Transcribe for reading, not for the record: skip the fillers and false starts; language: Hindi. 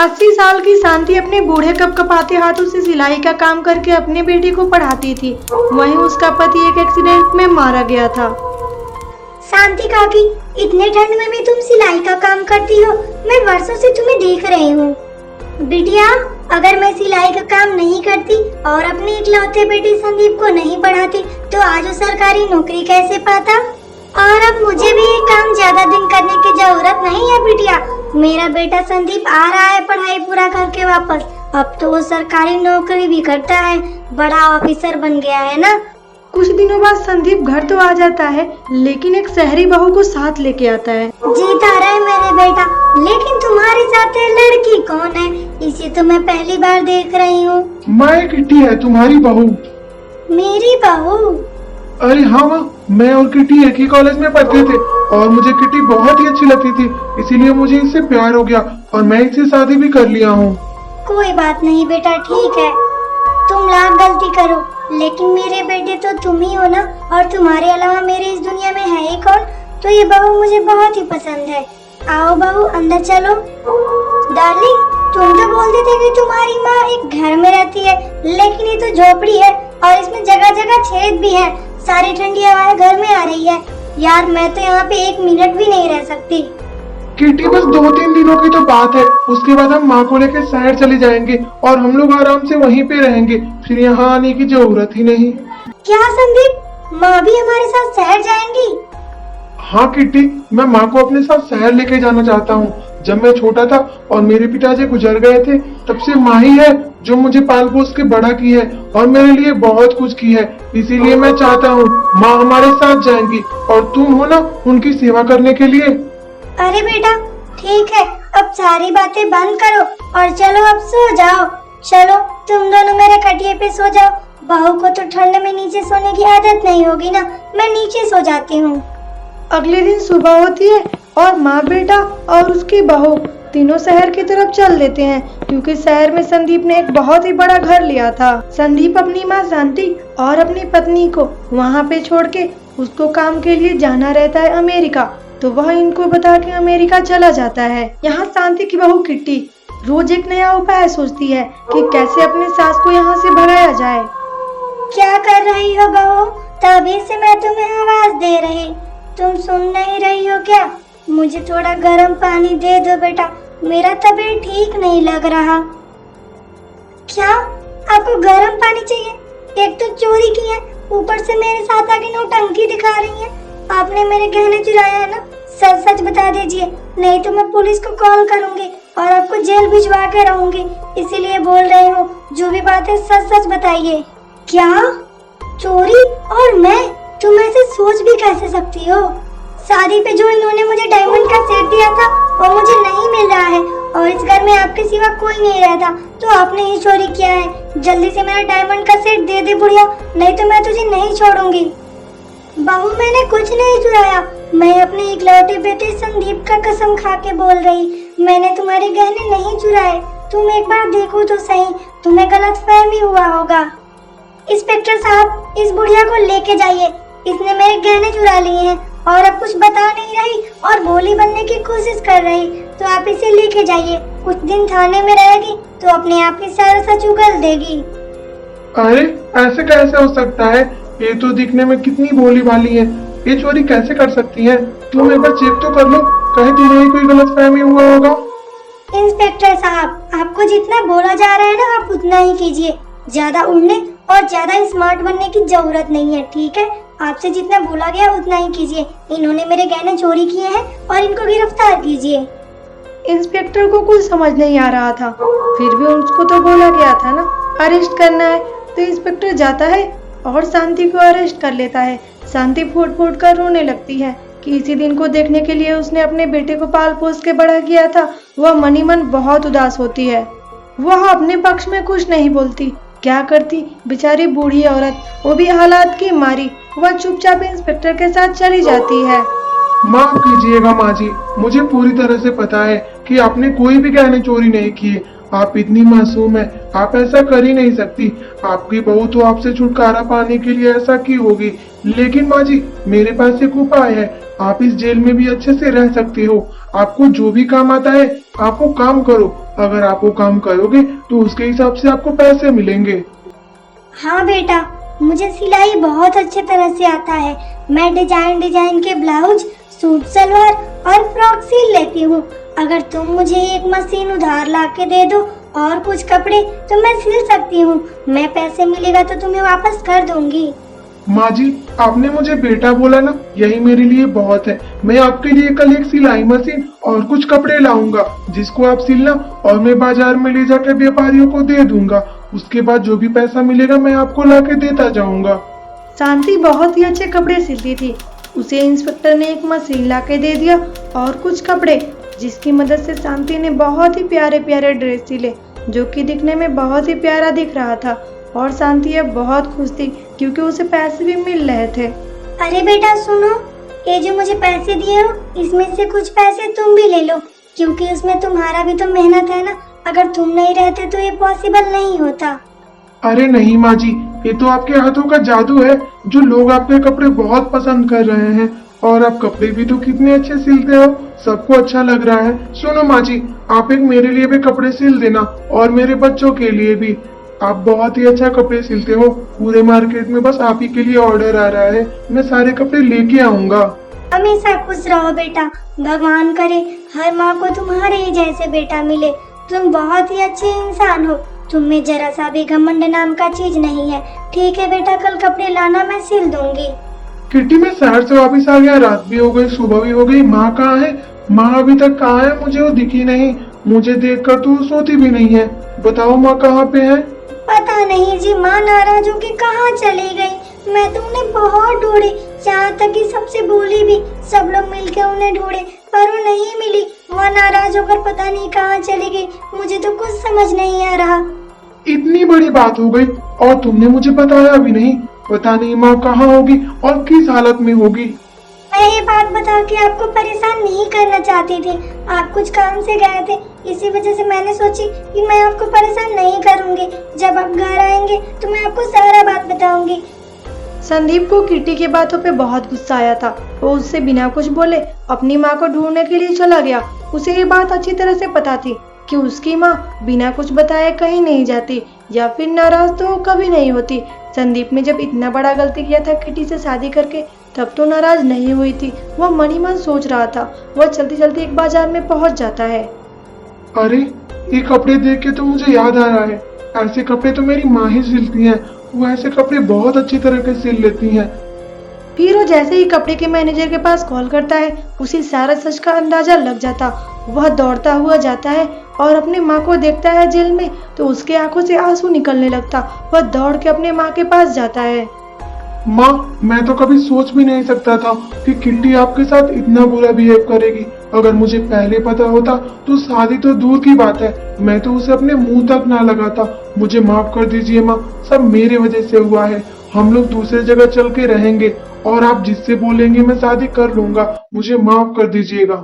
80 साल की शांति अपने बूढ़े कपकपाते हाथों से सिलाई का काम करके अपने बेटे को पढ़ाती थी। वहीं उसका पति एक एक्सीडेंट में मारा गया था। शांति काकी, इतने ठंड में भी तुम सिलाई का काम करती हो। मैं वर्षों से तुम्हें देख रही हूँ। बिटिया, अगर मैं सिलाई का काम नहीं करती और अपने इकलौते बेटे संदीप को नहीं पढ़ाती तो आज वो सरकारी नौकरी कैसे पाता। और अब मुझे भी ये काम ज्यादा दिन करने की जरूरत नहीं है बिटिया। मेरा बेटा संदीप आ रहा है पढ़ाई पूरा करके वापस। अब तो वो सरकारी नौकरी भी करता है, बड़ा ऑफिसर बन गया है ना। कुछ दिनों बाद संदीप घर तो आ जाता है, लेकिन एक शहरी बहू को साथ लेके आता है। जीता रहे मेरे बेटा, लेकिन तुम्हारे साथ ये लड़की कौन है? इसे तो मैं पहली बार देख रही हूँ। मैं किट्टी है, तुम्हारी बहू। मेरी बहू? अरे हाँ माँ, मैं और किट्टी एक ही कॉलेज में पढ़ते थे और मुझे किट्टी बहुत ही अच्छी लगती थी, इसीलिए मुझे इससे प्यार हो गया और मैं इससे शादी भी कर लिया हूँ। कोई बात नहीं बेटा, ठीक है, तुम लाख गलती करो, लेकिन मेरे बेटे तो तुम ही हो ना। और तुम्हारे अलावा मेरे इस दुनिया में है ही कौन? तो ये बहू मुझे बहुत ही पसंद है। आओ बहू, अंदर चलो। डार्लिंग, तुम तो बोलते थे कि तुम्हारी माँ एक घर में रहती है, लेकिन ये तो झोपड़ी है और इसमें जगह जगह छेद भी है। सारी ठंडी हवाएं घर में आ रही है। यार, मैं तो यहाँ पे एक मिनट भी नहीं रह सकती। किट्टी, बस 2-3 दिनों की तो बात है, उसके बाद हम माँ को लेकर शहर चले जाएंगे और हम लोग आराम से वहीं पे रहेंगे, फिर यहाँ आने की जरूरत ही नहीं। क्या संदीप, माँ भी हमारे साथ शहर जाएंगी? हाँ किट्टी, मैं माँ को अपने साथ शहर लेके जाना चाहता हूँ। जब मैं छोटा था और मेरे पिताजी गुजर गए थे, तब से माँ ही है जो मुझे पाल पोस के बड़ा की है और मेरे लिए बहुत कुछ की है। इसीलिए मैं चाहता हूँ माँ हमारे साथ जाएंगी और तुम हो ना उनकी सेवा करने के लिए। अरे बेटा, ठीक है, अब सारी बातें बंद करो और चलो अब सो जाओ। चलो, तुम दोनों मेरे खटिए पे सो जाओ। बहू को तो ठंड में नीचे सोने की आदत नहीं होगी ना, मैं नीचे सो जाती हूँ। अगले दिन सुबह होती है और माँ, बेटा और उसकी बहू तीनों शहर की तरफ चल देते हैं, क्योंकि शहर में संदीप ने एक बहुत ही बड़ा घर लिया था। संदीप अपनी माँ शांति और अपनी पत्नी को वहाँ पे छोड़ के उसको काम के लिए जाना रहता है अमेरिका, तो वह इनको बता के अमेरिका चला जाता है। यहाँ शांति की बहू किट्टी रोज एक नया उपाय सोचती है कि कैसे अपने सास को यहाँ से भगाया जाए। क्या कर रही हो बहू? तभी से मैं तुम्हें आवाज दे रही, तुम सुन नहीं रही हो क्या? मुझे थोड़ा गर्म पानी दे दो बेटा, मेरा तबीयत ठीक नहीं लग रहा। क्या आपको गर्म पानी चाहिए? एक तो चोरी की है, ऊपर से मेरे साथ आके नौटंकी दिखा रही है। आपने मेरे गहने चुराया है ना? सच सच बता दीजिए, नहीं तो मैं पुलिस को कॉल करूंगी और आपको जेल भिजवा के रहूंगी। इसीलिए बोल रही हूँ, जो भी बात है सच सच बताइए। क्या चोरी? और मैं? तुम ऐसे सोच भी कैसे सकती हो? शादी पे जो इन्होंने मुझे डायमंड का सेट दिया था वो मुझे नहीं मिल रहा है और इस घर में आपके सिवा कोई नहीं रहता, तो आपने ही चोरी किया है। जल्दी से मेरा डायमंड का सेट दे दे बुढ़िया, नहीं तो मैं तुझे नहीं छोड़ूंगी। बहू, मैंने कुछ नहीं चुराया, मैं अपने इकलौते बेटे संदीप का कसम खा के बोल रही, मैंने तुम्हारे गहने नहीं चुराए। तुम एक बार देखो तो सही, तुम्हें गलतफहमी हुआ होगा। इंस्पेक्टर साहब, इस बुढ़िया को लेके जाइए, इसने मेरे गहने चुरा लिए हैं और अब कुछ बता नहीं रही और भोली बनने की कोशिश कर रही, तो आप इसे लेके जाइए। कुछ दिन थाने में रहेगी तो अपने आप ही सारा सच उगल देगी। अरे ऐसे कैसे हो सकता है? ये तो दिखने में कितनी भोली भाली है, ये चोरी कैसे कर सकती है? तुम एक बार चेक तो कर लो, कहीं तुम्हें कोई गलतफहमी हुआ होगा। इंस्पेक्टर साहब, आपको जितना बोला जा रहा है ना, आप उतना ही कीजिए। ज्यादा उड़ने और ज्यादा स्मार्ट बनने की जरूरत नहीं है, ठीक है? आपसे जितना बोला गया उतना ही कीजिए। इन्होंने मेरे गहने चोरी किए हैं और इनको गिरफ्तार कीजिए। इंस्पेक्टर को कुछ समझ नहीं आ रहा था, फिर भी उसको तो बोला गया था ना अरेस्ट करना है, तो इंस्पेक्टर जाता है और शांति को अरेस्ट कर लेता है। शांति फूट फूट कर रोने लगती है कि इसी दिन को देखने के लिए उसने अपने बेटे को पाल पोस के बड़ा किया था। वह मन ही मन बहुत उदास होती है। वह अपने पक्ष में कुछ नहीं बोलती, क्या करती बेचारी बूढ़ी औरत, वो भी हालात की मारी। वह चुपचाप इंस्पेक्टर के साथ चली जाती है। माफ कीजिएगा माँ जी, मुझे पूरी तरह से पता है कि आपने कोई भी गहने चोरी नहीं किए। आप इतनी मासूम हैं, आप ऐसा कर ही नहीं सकती। आपकी बहू तो आपसे छुटकारा पाने के लिए ऐसा की होगी, लेकिन माँ जी मेरे पास एक उपाय है। आप इस जेल में भी अच्छे से रह सकती हो। आपको जो भी काम आता है आप वो काम करो। अगर आप वो काम करोगे तो उसके हिसाब से आपको पैसे मिलेंगे। हाँ बेटा, मुझे सिलाई बहुत अच्छे तरह से आता है। मैं डिजाइन डिजाइन के ब्लाउज, सूट सलवार और फ्रॉक सिल लेती हूँ। अगर तुम मुझे एक मशीन उधार ला के दे दो और कुछ कपड़े तो मैं सिल सकती हूँ। मैं पैसे मिलेगा तो तुम्हें वापस कर दूंगी। माँ जी, आपने मुझे बेटा बोला ना, यही मेरे लिए बहुत है। मैं आपके लिए कल एक सिलाई मशीन और कुछ कपड़े लाऊंगा जिसको आप सिलना, और मैं बाजार में ले जाकर व्यापारियों को दे दूंगा। उसके बाद जो भी पैसा मिलेगा मैं आपको ला के देता जाऊंगा। शांति बहुत ही अच्छे कपड़े सिलती थी। उसे इंस्पेक्टर ने एक मशीन ला के दे दिया और कुछ कपड़े, जिसकी मदद से शांति ने बहुत ही प्यारे प्यारे ड्रेस सिले, जो कि दिखने में बहुत ही प्यारा दिख रहा था। और शांति अब बहुत खुश थी क्योंकि उसे पैसे भी मिल रहे थे। अरे बेटा सुनो, ये जो मुझे पैसे दिए हो, इसमें से कुछ पैसे तुम भी ले लो, क्योंकि उसमें तुम्हारा भी तो मेहनत है ना। अगर तुम नहीं रहते तो ये पॉसिबल नहीं होता। अरे नहीं माँ जी, ये तो आपके हाथों का जादू है जो लोग आपके कपड़े बहुत पसंद कर रहे हैं। और आप कपड़े भी तो कितने अच्छे सिलते हो, सबको अच्छा लग रहा है। सुनो माँ जी, आप एक मेरे लिए भी कपड़े सिल देना और मेरे बच्चों के लिए भी। आप बहुत ही अच्छा कपड़े सिलते हो। पूरे मार्केट में बस आप ही के लिए ऑर्डर आ रहा है। मैं सारे कपड़े लेके आऊंगा। हमेशा खुश रहो बेटा। भगवान करे हर माँ को तुम्हारे ही जैसे बेटा मिले। तुम बहुत ही अच्छे इंसान हो। तुम में जरा सा भी घमंड नाम का चीज नहीं है। ठीक है बेटा, कल कपड़े लाना, मैं सिल दूंगी। किट्टी, मैं शहर से वापिस आ गया, रात भी हो गई, सुबह भी हो गई। माँ कहाँ है? माँ अभी तक कहाँ है? मुझे वो दिखी नहीं। मुझे देखकर तो वो सोती भी नहीं है। बताओ माँ कहाँ पे है? पता नहीं जी, माँ नाराज होके कहाँ चली गई। मैं तो उन्हें बहुत ढूंढी, यहाँ तक कि सबसे बोली भी। सब लोग मिलकर उन्हें ढूंढे पर वो नहीं मिली। वो नाराज होकर पता नहीं कहाँ चली गई। मुझे तो कुछ समझ नहीं आ रहा। इतनी बड़ी बात हो गई और तुमने मुझे बताया भी नहीं। पता नहीं माँ कहाँ होगी और किस हालत में होगी। मैं ये बात बता के आपको परेशान नहीं करना चाहती थी। आप कुछ काम से गए थे, इसी वजह से मैंने सोची कि मैं आपको परेशान नहीं करूंगी। जब आप घर आएंगे तो मैं आपको सारा बात बताऊंगी। संदीप को किट्टी की बातों पे बहुत गुस्सा आया था। वो उससे बिना कुछ बोले अपनी माँ को ढूंढने के लिए चला गया। उसे ये बात अच्छी तरह से पता थी कि उसकी माँ बिना कुछ बताए कहीं नहीं जाती, या फिर नाराज तो वो कभी नहीं होती। संदीप ने जब इतना बड़ा गलती किया था किट्टी से शादी करके, तब तो नाराज नहीं हुई थी। वह मन ही मन सोच रहा था। वह चलते चलते एक बाजार में पहुंच जाता है। अरे, ये कपड़े देख के तो मुझे याद आ रहा है, ऐसे कपड़े तो मेरी माँ ही सिलती हैं। वो ऐसे कपड़े बहुत अच्छी तरह के सिल लेती हैं। फिर वो जैसे ही कपड़े के मैनेजर के पास कॉल करता है, उसे सारा सच का अंदाजा लग जाता। वह दौड़ता हुआ जाता है और अपनी माँ को देखता है जेल में, तो उसके आंखों से आंसू निकलने लगता। वह दौड़ के अपने माँ के पास जाता है। माँ, मैं तो कभी सोच भी नहीं सकता था कि किट्टी आपके साथ इतना बुरा बिहेव करेगी। अगर मुझे पहले पता होता तो शादी तो दूर की बात है, मैं तो उसे अपने मुंह तक ना लगाता। मुझे माफ कर दीजिए माँ, सब मेरे वजह से हुआ है। हम लोग दूसरे जगह चल के रहेंगे और आप जिससे बोलेंगे मैं शादी कर लूंगा। मुझे माफ कर दीजिएगा।